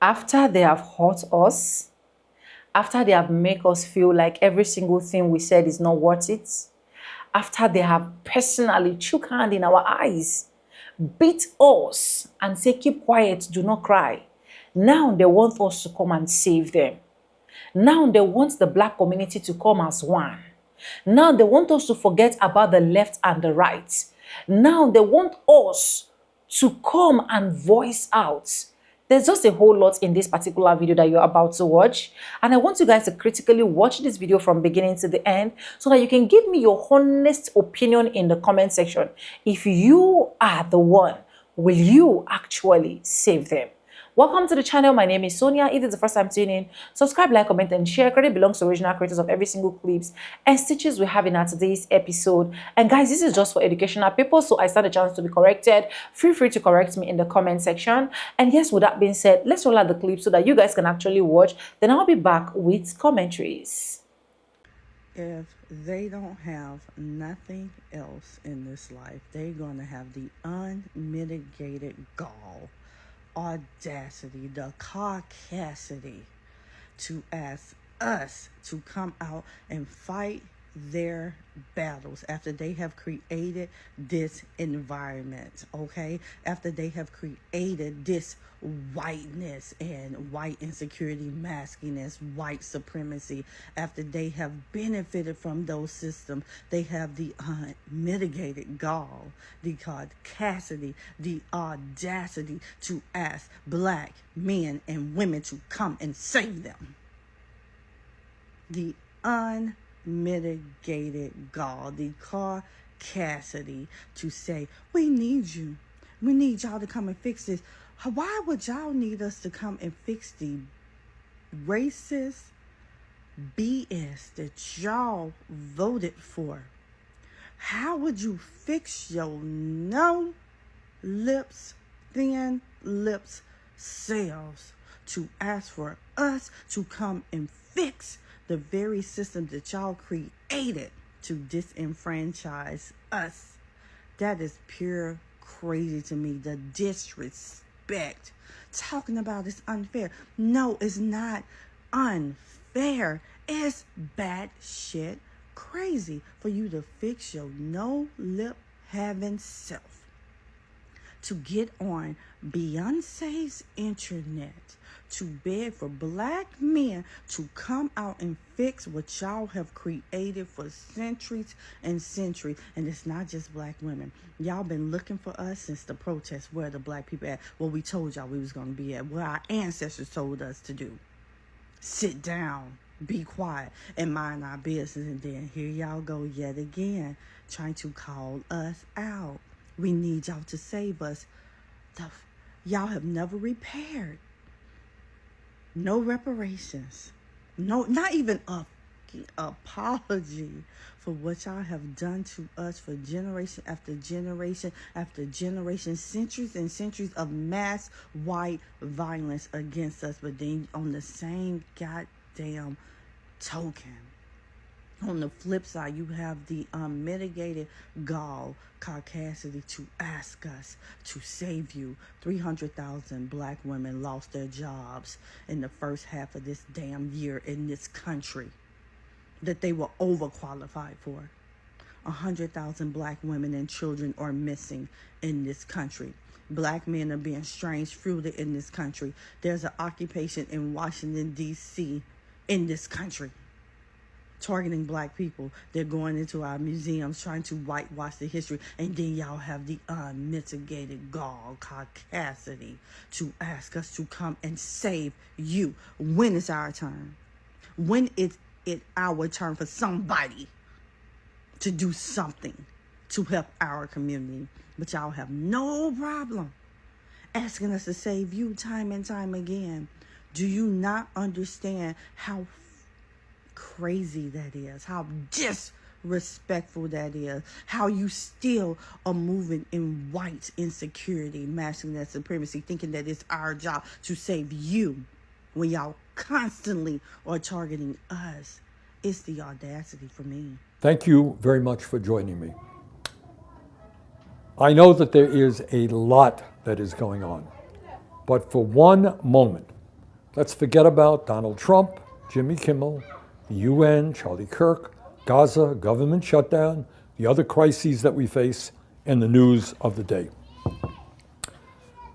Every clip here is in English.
After they have hurt us, after they have made us feel like every single thing we said is not worth it, after they have personally shook hand in our eyes, beat us and say, keep quiet, do not cry. Now they want us to come and save them. Now they want the black community to come as one. Now they want us to forget about the left and the right. Now they want us to come and voice out. There's just a whole lot in this particular video that you're about to watch. And I want you guys to critically watch this video from beginning to the end so that you can give me your honest opinion in the comment section. If you are the one, will you actually save them? Welcome to the channel. My name is Sonia. If it's the first time tuning in, subscribe, like, comment, and share. Credit belongs to original creators of every single clips and stitches we have in our today's episode. And guys, this is just for educational purpose, so I stand a chance to be corrected. Feel free to correct me in the comment section. And yes, with that being said, let's roll out the clip so that you guys can actually watch. Then I'll be back with commentaries. If they don't have nothing else in this life, they're going to have the unmitigated gall, audacity, the caucasity to ask us to come out and fight their battles after they have created this environment, okay? After they have created this whiteness and white insecurity, maskiness, white supremacy, after they have benefited from those systems, they have the unmitigated gall, the caucasity, the audacity to ask black men and women to come and save them. The unmitigated gall, the caucasity to say, we need you. We need y'all to come and fix this. Why would y'all need us to come and fix the racist BS that y'all voted for? How would you fix your no lips, thin lips selves to ask for us to come and fix the very system that y'all created to disenfranchise us? That is pure crazy to me. The disrespect. Talking about it's unfair. No, it's not unfair. It's bad shit crazy for you to fix your no lip having self to get on Beyonce's internet to beg for black men to come out and fix what y'all have created for centuries and centuries. And it's not just black women. Y'all been looking for us since the protests. Where the black people at? Well, we told y'all we was going to be at. Where our ancestors told us to do. Sit down, be quiet, and mind our business. And then here y'all go yet again, trying to call us out. We need y'all to save us. Y'all have never repaired. No reparations. No, not even a apology for what y'all have done to us for generation after generation after generation, centuries and centuries of mass white violence against us. But then on the same goddamn token, on the flip side, you have the unmitigated gall, caucasity to ask us to save you. 300,000 black women lost their jobs in the first half of this damn year in this country that they were overqualified for. 100,000 black women and children are missing in this country. Black men are being strange fruited in this country. There's an occupation in Washington, D.C. in this country targeting black people. They're going into our museums trying to whitewash the history. And then y'all have the unmitigated gall, caucasity to ask us to come and save you. When is our turn? When is it our turn for somebody to do something to help our community? But y'all have no problem asking us to save you time and time again. Do you not understand how crazy that is, how disrespectful that is, how you still are moving in white insecurity, masculine supremacy, thinking that it's our job to save you when y'all constantly are targeting us? It's the audacity for me. Thank you very much for joining me. I know that there is a lot that is going on, but for one moment, Let's forget about Donald Trump, Jimmy Kimmel, the UN, Charlie Kirk, Gaza, government shutdown, the other crises that we face, and the news of the day.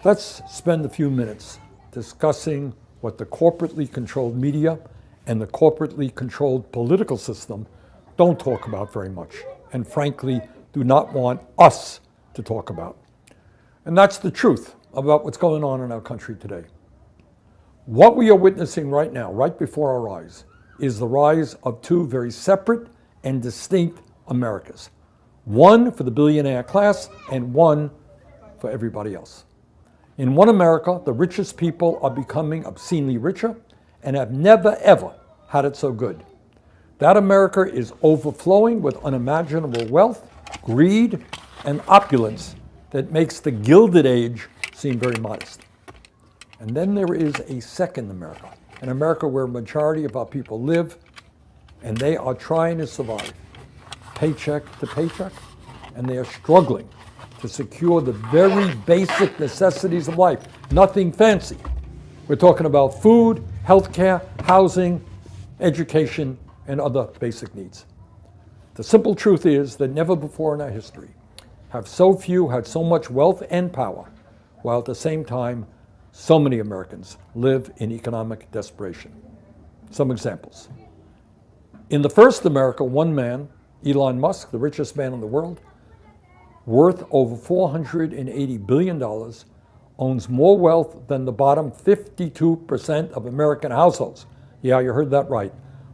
Let's spend a few minutes discussing what the corporately controlled media and the corporately controlled political system don't talk about very much, and frankly, do not want us to talk about. And that's the truth about what's going on in our country today. What we are witnessing right now, right before our eyes, is the rise of two very separate and distinct Americas. One for the billionaire class and one for everybody else. In one America, the richest people are becoming obscenely richer and have never, ever had it so good. That America is overflowing with unimaginable wealth, greed, and opulence that makes the Gilded Age seem very modest. And then there is a second America, an America where a majority of our people live, and they are trying to survive, paycheck to paycheck, and they are struggling to secure the very basic necessities of life, nothing fancy. We're talking about food, healthcare, housing, education, and other basic needs. The simple truth is that never before in our history have so few had so much wealth and power, while at the same time, so many Americans live in economic desperation. Some examples. In the first America, one man, Elon Musk, the richest man in the world, worth over $480 billion, owns more wealth than the bottom 52% of American households. Yeah, you heard that right.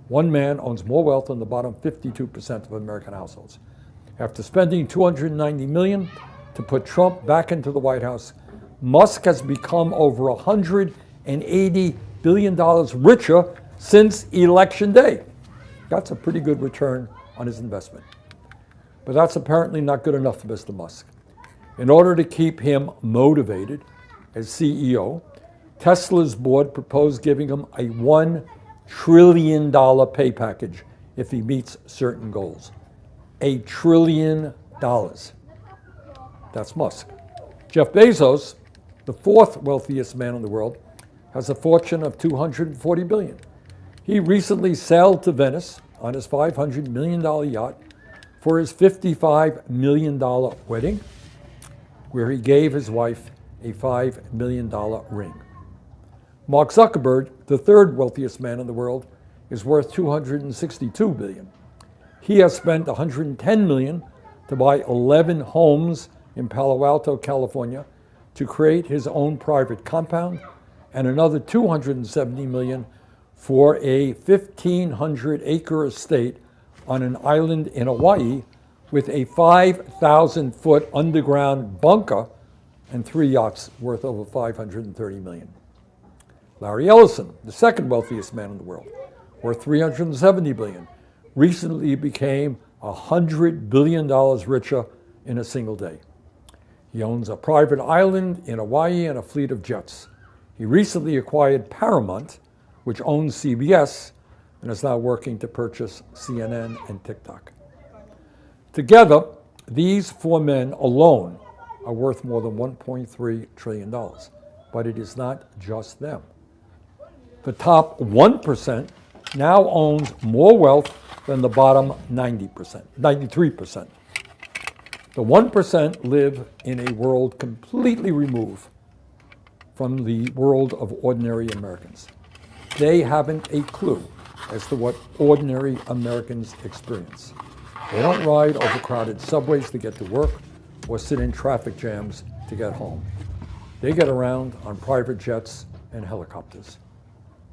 One man owns more wealth than the bottom 52% of American households. After spending $290 million to put Trump back into the White House, Musk has become over $180 billion richer since Election Day. That's a pretty good return on his investment. But that's apparently not good enough for Mr. Musk. In order to keep him motivated as CEO, Tesla's board proposed giving him a $1 trillion pay package if he meets certain goals. $1 trillion. That's Musk. Jeff Bezos, the fourth wealthiest man in the world, has a fortune of $240 billion. He recently sailed to Venice on his $500 million yacht for his $55 million wedding, where he gave his wife a $5 million ring. Mark Zuckerberg, the third wealthiest man in the world, is worth $262 billion. He has spent $110 million to buy 11 homes in Palo Alto, California, to create his own private compound, and another $270 million for a 1,500-acre estate on an island in Hawaii with a 5,000-foot underground bunker and 3 yachts worth over $530 million. Larry Ellison, the second wealthiest man in the world, worth $370 billion, recently became $100 billion richer in a single day. He owns a private island in Hawaii and a fleet of jets. He recently acquired Paramount, which owns CBS, and is now working to purchase CNN and TikTok. Together, these four men alone are worth more than $1.3 trillion. But it is not just them. The top 1% now owns more wealth than the bottom 93%. The 1% live in a world completely removed from the world of ordinary Americans. They haven't a clue as to what ordinary Americans experience. They don't ride overcrowded subways to get to work or sit in traffic jams to get home. They get around on private jets and helicopters.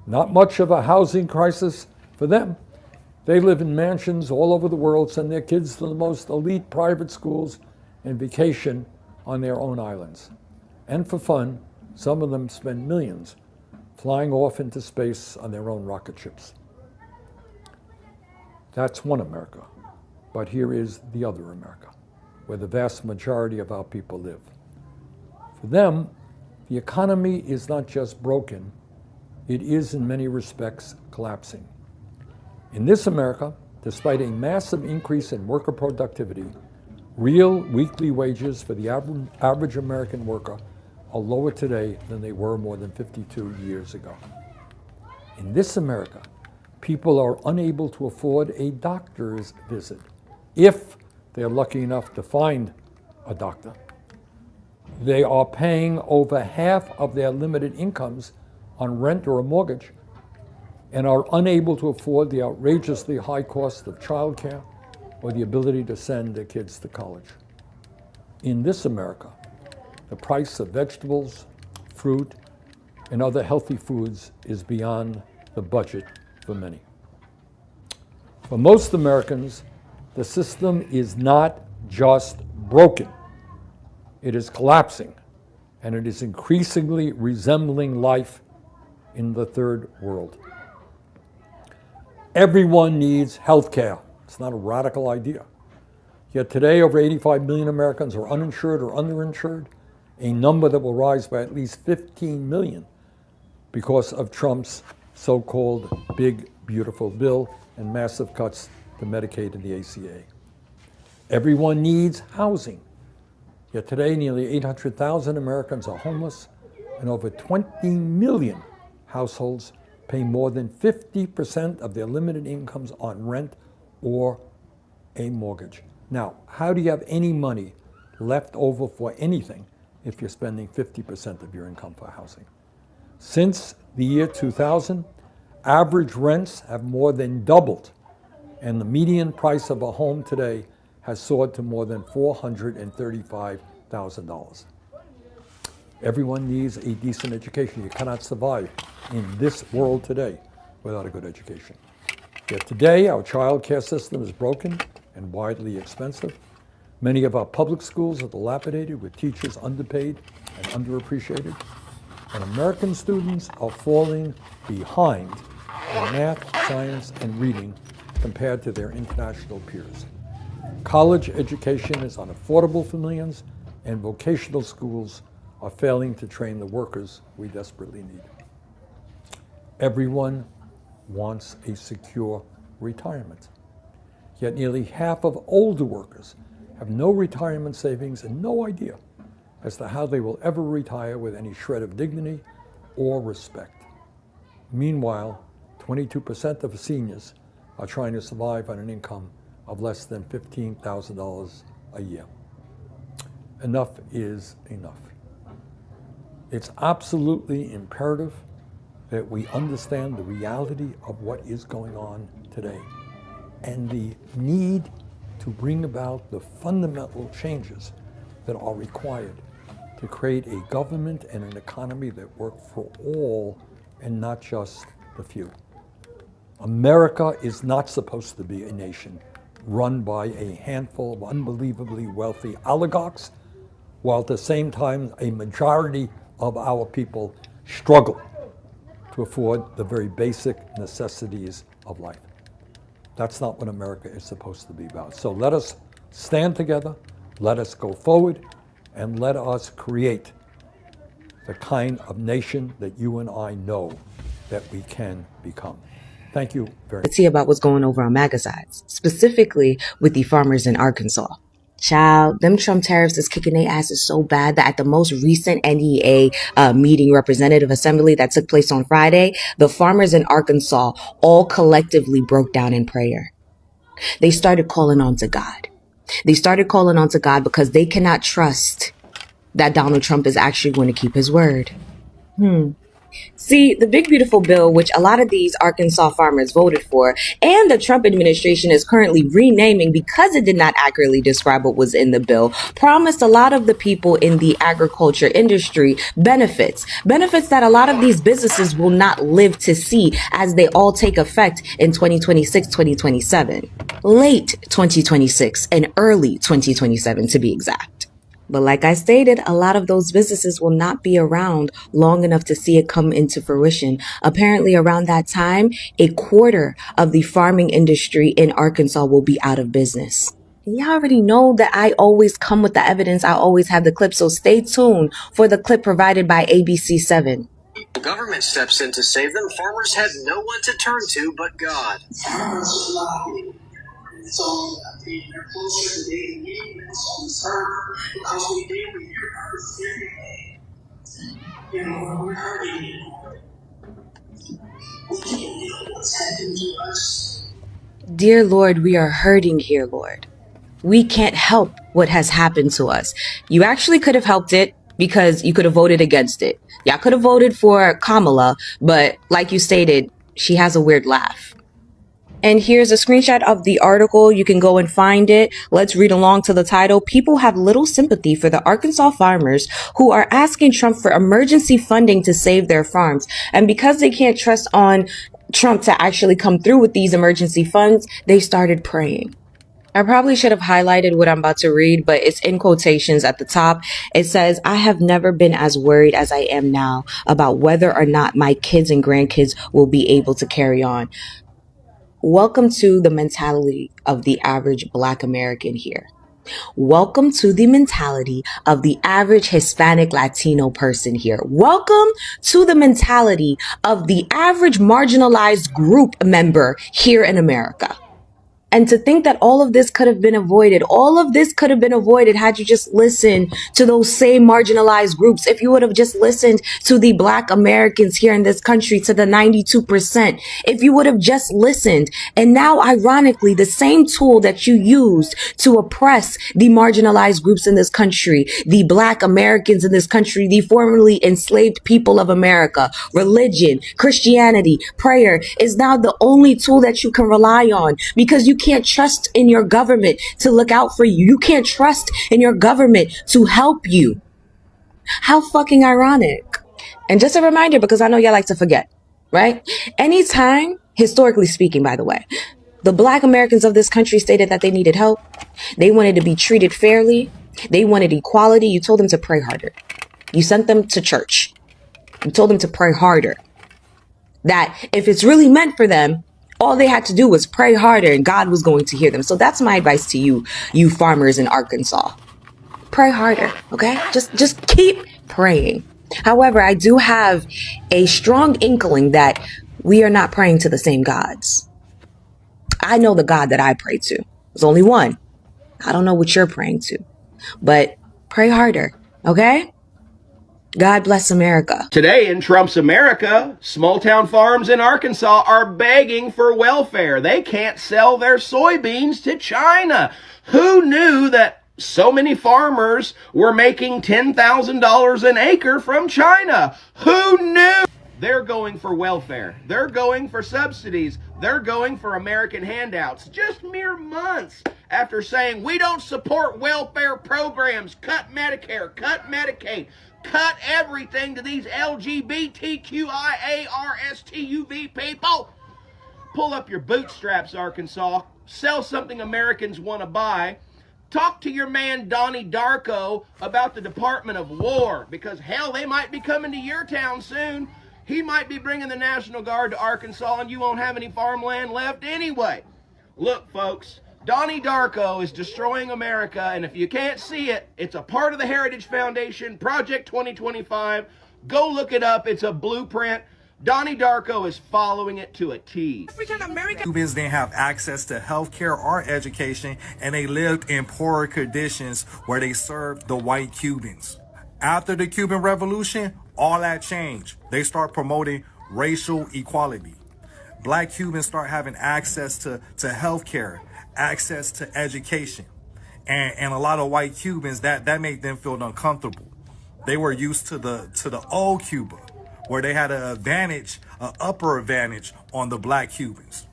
Not much of a housing crisis for them. They live in mansions all over the world, send their kids to the most elite private schools, and vacation on their own islands. And for fun, some of them spend millions flying off into space on their own rocket ships. That's one America. But here is the other America, where the vast majority of our people live. For them, the economy is not just broken, it is in many respects collapsing. In this America, despite a massive increase in worker productivity, real weekly wages for the average American worker are lower today than they were more than 52 years ago. In this America, people are unable to afford a doctor's visit if they're lucky enough to find a doctor. They are paying over half of their limited incomes on rent or a mortgage and are unable to afford the outrageously high cost of childcare or the ability to send their kids to college. In this America, the price of vegetables, fruit, and other healthy foods is beyond the budget for many. For most Americans, the system is not just broken. It is collapsing, and it is increasingly resembling life in the third world. Everyone needs health care. It's not a radical idea. Yet today, over 85 million Americans are uninsured or underinsured, a number that will rise by at least 15 million because of Trump's so-called big, beautiful bill and massive cuts to Medicaid and the ACA. Everyone needs housing. Yet today, nearly 800,000 Americans are homeless, and over 20 million households pay more than 50% of their limited incomes on rent or a mortgage. Now, how do you have any money left over for anything if you're spending 50% of your income for housing? Since the year 2000, average rents have more than doubled, and the median price of a home today has soared to more than $435,000. Everyone needs a decent education. You cannot survive in this world today without a good education. Yet today, our child care system is broken and widely expensive. Many of our public schools are dilapidated with teachers underpaid and underappreciated. And American students are falling behind in math, science, and reading compared to their international peers. College education is unaffordable for millions, and vocational schools are failing to train the workers we desperately need. Everyone wants a secure retirement. Yet nearly half of older workers have no retirement savings and no idea as to how they will ever retire with any shred of dignity or respect. Meanwhile, 22% of seniors are trying to survive on an income of less than $15,000 a year. Enough is enough. It's absolutely imperative that we understand the reality of what is going on today and the need to bring about the fundamental changes that are required to create a government and an economy that work for all and not just the few. America is not supposed to be a nation run by a handful of unbelievably wealthy oligarchs, while at the same time a majority of our people struggle to afford the very basic necessities of life. That's not what America is supposed to be about. So let us stand together, let us go forward, and let us create the kind of nation that you and I know that we can become. Thank you very much. Let's see about what's going over on MAGA sides, specifically with the farmers in Arkansas. Child, them Trump tariffs is kicking their asses so bad that at the most recent NEA meeting, representative assembly that took place on Friday, the farmers in Arkansas all collectively broke down in prayer. They started calling on to God. They started calling on to God because they cannot trust that Donald Trump is actually going to keep his word. See, the big beautiful bill, which a lot of these Arkansas farmers voted for, and the Trump administration is currently renaming because it did not accurately describe what was in the bill, promised a lot of the people in the agriculture industry benefits that a lot of these businesses will not live to see as they all take effect in 2026, 2027, late 2026 and early 2027 to be exact. But like I stated, a lot of those businesses will not be around long enough to see it come into fruition. Apparently around that time, a quarter of the farming industry in Arkansas will be out of business. And y'all already know that I always come with the evidence. I always have the clip. So stay tuned for the clip provided by ABC7. The government steps in to save them. Farmers had no one to turn to but God. Farmers are lobbying. So they're closer today than anyone else on this earth because we deal with your earth every day. You know, we're hurting you. We keep happened to us. Dear Lord, we are hurting here, Lord. We can't help what has happened to us. You actually could have helped it because you could have voted against it. Y'all could have voted for Kamala, but like you stated, she has a weird laugh. And here's a screenshot of the article. You can go and find it. Let's read along to the title. People have little sympathy for the Arkansas farmers who are asking Trump for emergency funding to save their farms. And because they can't trust on Trump to actually come through with these emergency funds, they started praying. I probably should have highlighted what I'm about to read, but it's in quotations at the top. It says, I have never been as worried as I am now about whether or not my kids and grandkids will be able to carry on. Welcome to the mentality of the average Black American here. Welcome to the mentality of the average Hispanic Latino person here. Welcome to the mentality of the average marginalized group member here in America. And to think that all of this could have been avoided, had you just listened to those same marginalized groups. If you would have just listened to the Black Americans here in this country, to the 92%, if you would have just listened. And now, ironically, the same tool that you used to oppress the marginalized groups in this country, the Black Americans in this country, the formerly enslaved people of America, religion, Christianity, prayer, is now the only tool that you can rely on, because you can't trust in your government to look out for you. You can't trust in your government to help you. How fucking ironic. And just a reminder, because I know y'all like to forget, right? Anytime, historically speaking, by the way, the Black Americans of this country stated that they needed help, they wanted to be treated fairly, they wanted equality, you told them to pray harder. You sent them to church. You told them to pray harder. That if it's really meant for them, all they had to do was pray harder and God was going to hear them. So that's my advice to you, you farmers in Arkansas. Pray harder, okay? Just keep praying. However, I do have a strong inkling that we are not praying to the same gods. I know the God that I pray to. There's only one. I don't know what you're praying to, but pray harder, okay? God bless America. Today in Trump's America, small-town farms in Arkansas are begging for welfare. They can't sell their soybeans to China. Who knew that so many farmers were making $10,000 an acre from China? Who knew? They're going for welfare. They're going for subsidies. They're going for American handouts. Just mere months after saying, we don't support welfare programs, cut Medicare, cut Medicaid, cut everything to these LGBTQIARSTUV people. Pull up your bootstraps, Arkansas. Sell something Americans want to buy. Talk to your man Donnie Darko about the Department of War, because hell, they might be coming to your town soon. He might be bringing the National Guard to Arkansas and you won't have any farmland left anyway. Look, folks, Donnie Darko is destroying America, and if you can't see it, it's a part of the Heritage Foundation, Project 2025. Go look it up. It's a blueprint. Donnie Darko is following it to a T. Cubans didn't have access to healthcare or education, and they lived in poorer conditions where they served the white Cubans. After the Cuban Revolution, all that changed. They start promoting racial equality. Black Cubans start having access to healthcare, access to education. And a lot of white Cubans, that made them feel uncomfortable. They were used to the old Cuba, where they had an upper advantage on the black Cubans.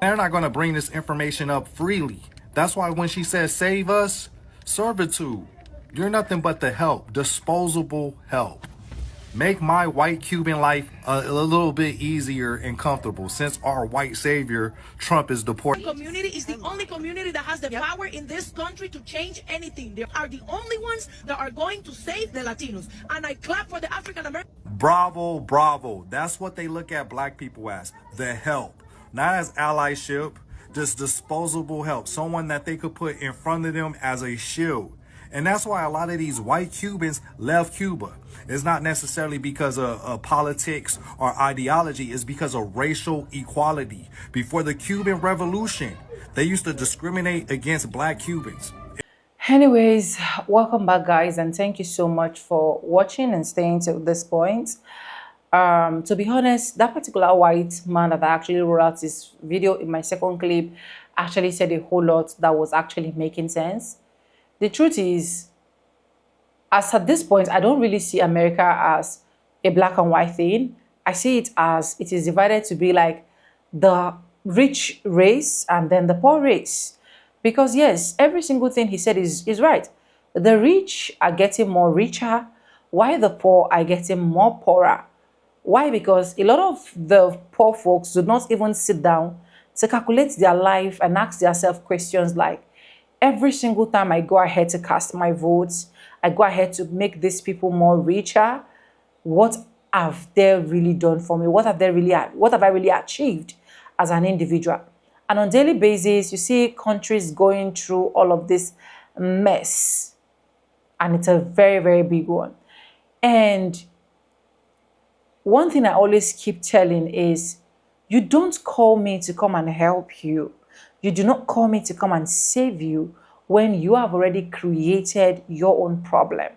They're not going to bring this information up freely. That's why when she says save us, servitude, you're nothing but the help, disposable help. Make my white Cuban life a little bit easier and comfortable, since our white savior, Trump, is deported. Community is the only community that has the power in this country to change anything. They are the only ones that are going to save the Latinos. And I clap for the African Americans. Bravo, bravo. That's what they look at black people as, the help. Not as allyship, just disposable help. Someone that they could put in front of them as a shield. And that's why a lot of these white Cubans left Cuba. It's not necessarily because of politics or ideology. It's because of racial equality. Before the Cuban Revolution, they used to discriminate against black Cubans. Anyways, welcome back, guys, and thank you so much for watching and staying to this point. To be honest, that particular white man that I actually wrote out this video in my second clip actually said a whole lot that was actually making sense. The truth is, as at this point, I don't really see America as a black and white thing. I see it as it is divided to be like the rich race and then the poor race. Because yes, every single thing he said is right. The rich are getting more richer, while the poor are getting more poorer. Why? Because a lot of the poor folks do not even sit down to calculate their life and ask themselves questions like, every single time I go ahead to cast my votes, I go ahead to make these people more richer, what have they really done for me? What have I really achieved as an individual? And on a daily basis, you see countries going through all of this mess. And it's a very, very big one. And one thing I always keep telling is, you don't call me to come and help you. You do not call me to come and save you when you have already created your own problem.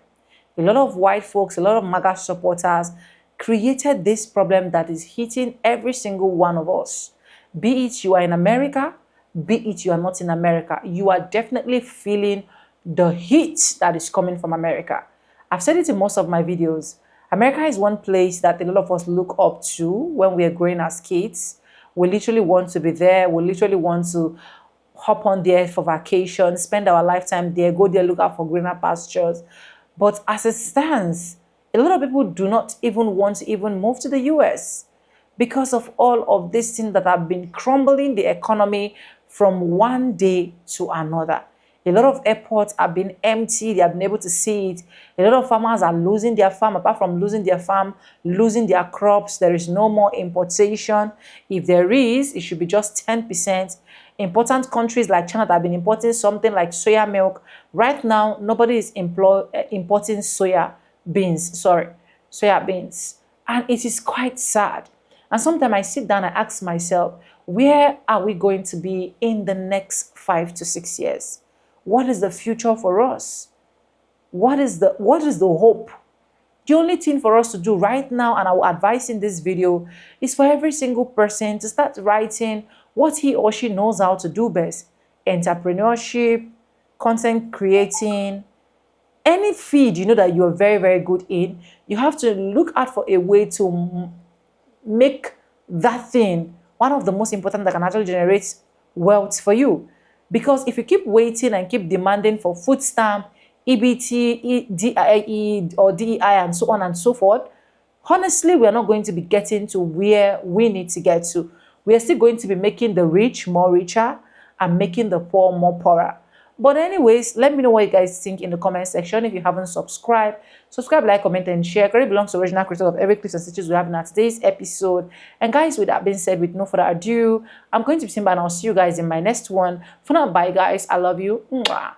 A lot of white folks, a lot of MAGA supporters created this problem that is hitting every single one of us. Be it you are in America, be it you are not in America, you are definitely feeling the heat that is coming from America. I've said it in most of my videos. America is one place that a lot of us look up to when we are growing as kids. We literally want to be there. We literally want to hop on there for vacation, spend our lifetime there, go there, look out for greener pastures. But as it stands, a lot of people do not even want to even move to the US because of all of these things that have been crumbling the economy from one day to another. A lot of airports have been empty. They have been able to see it. A lot of farmers are losing their farm. Apart from losing their farm, losing their crops, there is no more importation. If there is, it should be just 10%. Important countries like China that have been importing something like soya milk. Right now, nobody is importing soya beans. And it is quite sad. And sometimes I sit down and ask myself, where are we going to be in the next 5 to 6 years? What is the future for us? What is the hope? The only thing for us to do right now, and I will advise in this video, is for every single person to start writing what he or she knows how to do best. Entrepreneurship, content creating, any field you know that you're very, very good in, you have to look out for a way to make that thing one of the most important that can actually generate wealth for you. Because if you keep waiting and keep demanding for food stamp, EBT, DIE or DEI and so on and so forth, honestly, we are not going to be getting to where we need to get to. We are still going to be making the rich more richer and making the poor more poorer. But anyways, let me know what you guys think in the comment section. If you haven't subscribed, subscribe, like, comment, and share. Credit belongs to the original creator of every clips and stitches we have in today's episode. And guys, with that being said, with no further ado, I'm going to be Simba and I'll see you guys in my next one. For now, bye guys. I love you. Mwah.